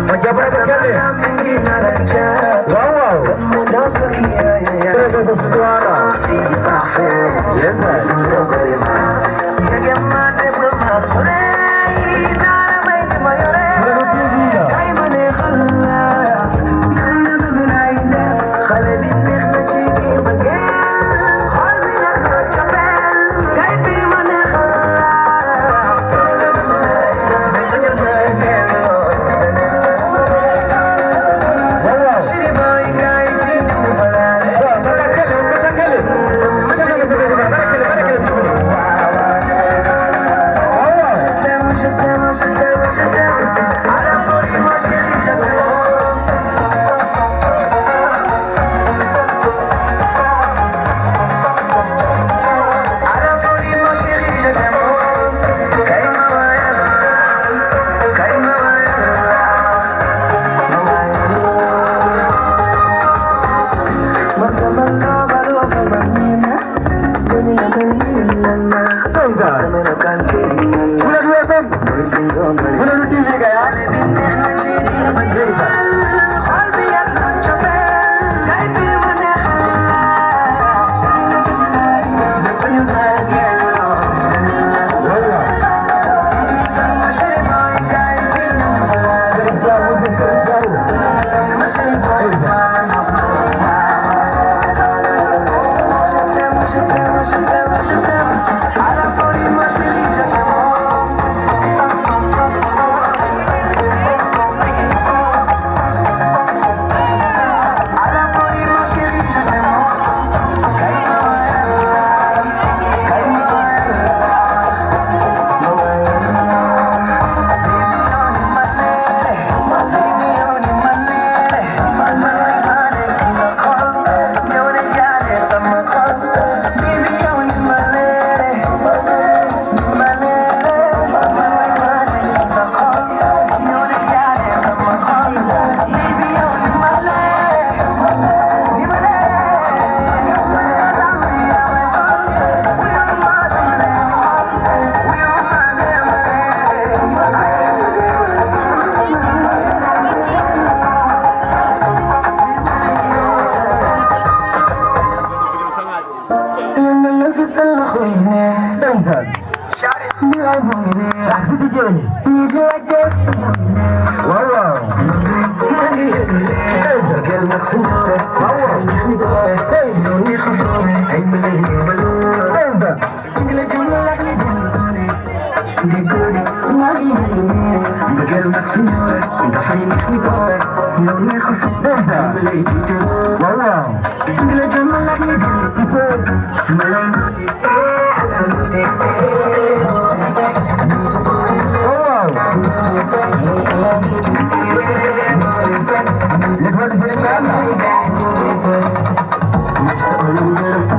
Pejabat sekali. Wow. Suara. Yes,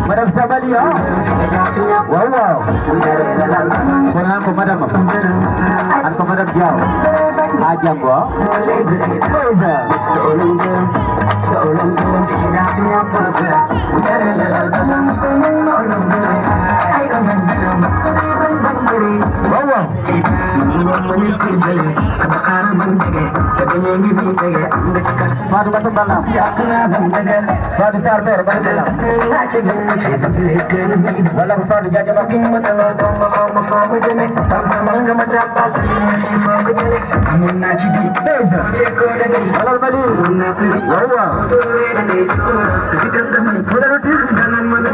Madam Sabalia. Wow. Jangan aku madam. Aku madam jauh. Aja gua. Baru batu balam. Baru sarber, baru balam. Walau baru jaga baking matawa tonga fama fama jene. Tamanga madapa sini fama jene. Amun najidi. Halal bali. Nasiri. Wow. Sekitas demi. Udah rutin. Jalan mana?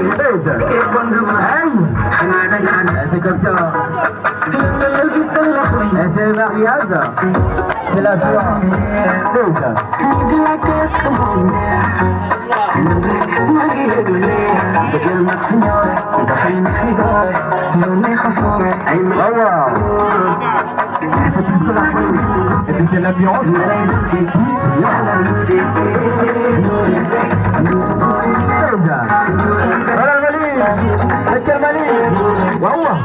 Kepon gama. Hey. Ada kan? ऐसे कब से? ऐसे रियाज़. Silaturah. Desa. C'est l'ambiance. Voilà le Mali. C'est quel Mali? Waouh.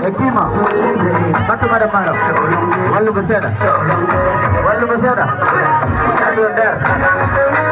Ekima, batu marah-marah. Walu bersada. Der